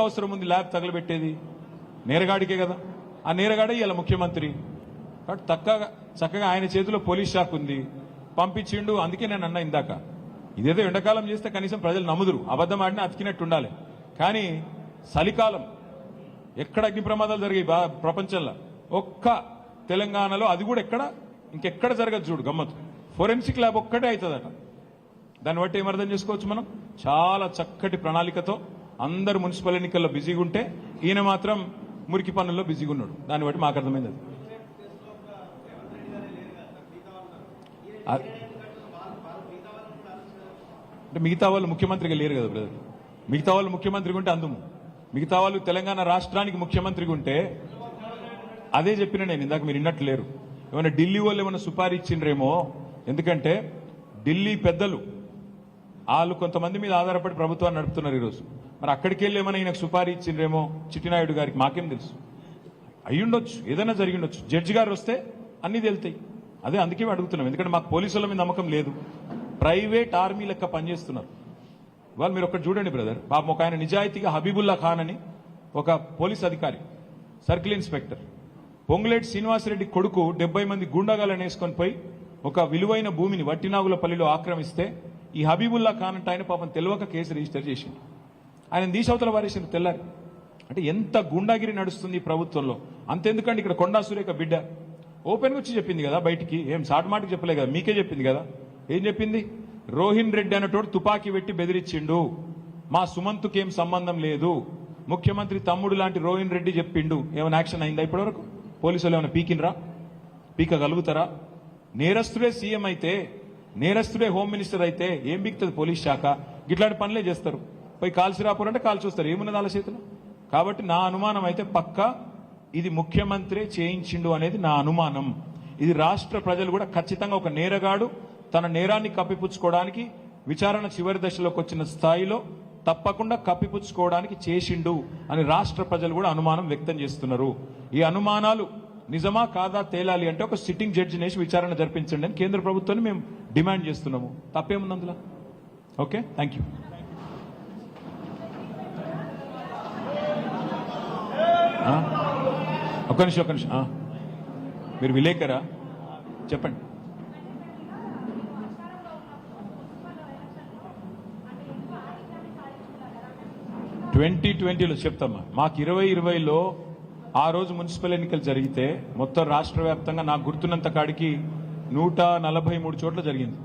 అవసరం ఉంది ల్యాబ్ తగలబెట్టేది? నేరగాడికే కదా. ఆ నేరగాడే ఇలా ముఖ్యమంత్రి కాబట్టి చక్కగా ఆయన చేతిలో పోలీస్ శాఖ ఉంది, పంపించిండు. అందుకే నేను అన్నా ఇందాక, ఇదేదో ఎండాకాలం చేస్తే కనీసం ప్రజలు నమ్ముదురు, అబద్ధం ఆడినా అతికినట్టు ఉండాలి. కానీ చలికాలం ఎక్కడ అగ్ని ప్రమాదాలు జరిగాయి ప్రపంచంలో? ఒక్క తెలంగాణలో, అది కూడా ఇంకెక్కడ జరగదు చూడు గమ్మత్తు. ఫోరెన్సిక్ ల్యాబ్ ఒక్కటే అవుతుందట. దాన్ని బట్టి ఏమర్థం చేసుకోవచ్చు మనం? చాలా చక్కటి ప్రణాళికతో అందరు మున్సిపల్ ఎన్నికల్లో బిజీగా ఉంటే ఈయన మాత్రం మురికి పనుల్లో బిజీగా ఉన్నాడు. దాన్ని బట్టి మాకు అర్థమైంది అది. అంటే మిగతా వాళ్ళు ముఖ్యమంత్రిగా లేరు కదా బ్రదర్. మిగతా వాళ్ళు ముఖ్యమంత్రిగా ఉంటే అందుము, మిగతా వాళ్ళు తెలంగాణ రాష్ట్రానికి ముఖ్యమంత్రిగా ఉంటే అదే చెప్పిన నేను ఇందాక, మీరు విన్నట్లు లేరు. ఏమైనా ఢిల్లీ వాళ్ళు ఏమైనా సుపారీ ఇచ్చిండ్రేమో, ఎందుకంటే ఢిల్లీ పెద్దలు వాళ్ళు కొంతమంది మీద ఆధారపడి ప్రభుత్వాన్ని నడుపుతున్నారు ఈరోజు. మరి అక్కడికి వెళ్ళి ఏమైనా ఈయనకు సుపారీ ఇచ్చిండ్రేమో చిట్టినాయుడు గారికి, మాకేం తెలుసు? అయ్యుండొచ్చు, ఏదైనా జరిగిండొచ్చు. జడ్జి గారు వస్తే అన్ని తేలుతాయి. అందుకే అడుగుతున్నాం, ఎందుకంటే మాకు పోలీసుల మీద నమ్మకం లేదు. ప్రైవేట్ ఆర్మీ లెక్క పనిచేస్తున్నారు వాళ్ళు. మీరు ఒక్కటి చూడండి బ్రదర్, పాపం ఒక ఆయన నిజాయితీగా హబీబుల్లా ఖాన్ అని ఒక పోలీస్ అధికారి, సర్కిల్ ఇన్స్పెక్టర్, పొంగులేటి శ్రీనివాసరెడ్డి కొడుకు 70 మంది గూండాగాలను వేసుకొని పోయి ఒక విలువైన భూమిని వట్టినాగులపల్లిలో ఆక్రమిస్తే ఈ హబీబుల్లా ఖాన్ అంటే ఆయన పాపం తెలియక కేసు రిజిస్టర్ చేసింది. ఆయన దీశవతల వారేసిన తెల్లారి. అంటే ఎంత గుండాగిరి నడుస్తుంది ఈ ప్రభుత్వంలో. అంతెందుకండి, ఇక్కడ కొండా సురేఖ బిడ్డ ఓపెన్గా వచ్చి చెప్పింది కదా బయటికి, ఏం సాట్ మాటకి చెప్పలే కదా, మీకే చెప్పింది కదా. ఏం చెప్పింది? రోహిన్ రెడ్డి అన్నటోడు తుపాకీ పెట్టి బెదిరించిండు, మా సుమంత్కి ఏం సంబంధం లేదు, ముఖ్యమంత్రి తమ్ముడు లాంటి రోహిన్ రెడ్డి చెప్పిండు. ఏమైనా యాక్షన్ అయిందా ఇప్పటివరకు? పోలీసులు ఏమైనా పీకినరా? పీకగలుగుతారా? నేరస్తుడే సీఎం అయితే, నేరస్తుడే హోమ్ మినిస్టర్ అయితే ఏం పీకుతుంది పోలీస్ శాఖ? ఇట్లాంటి పనులే చేస్తారు. పోయి కాల్సి రాపోరంటే కాల్చి వస్తారు. ఏమున్నది వాళ్ళ చేతిలో? కాబట్టి నా అనుమానం అయితే పక్కా ఇది ముఖ్యమంత్రి చేయించిండు అనేది నా అనుమానం. ఇది రాష్ట్ర ప్రజలు కూడా ఖచ్చితంగా ఒక నేరగాడు తన నేరాన్ని కప్పిపుచ్చుకోవడానికి విచారణ చివరి దశలోకి వచ్చిన స్థాయిలో తప్పకుండా కప్పిపుచ్చుకోవడానికి చేసిండు అని రాష్ట్ర ప్రజలు కూడా అనుమానం వ్యక్తం చేస్తున్నారు. ఈ అనుమానాలు నిజమా కాదా తేలాలి అంటే ఒక సిట్టింగ్ జడ్జి నేసి విచారణ జరిపించండి అని కేంద్ర ప్రభుత్వాన్ని మేము డిమాండ్ చేస్తున్నాము. తప్పేముంది అందులో? Okay, thank you. ఒక్క నిమిషం. మీరు విలేకరా? చెప్పండి. ట్వంటీలో చెప్తామా. మాకు 2020లో ఆ రోజు మున్సిపల్ ఎన్నికలు జరిగితే మొత్తం రాష్ట్ర వ్యాప్తంగా నాకు గుర్తున్నంత కాడికి 143 చోట్ల జరిగింది.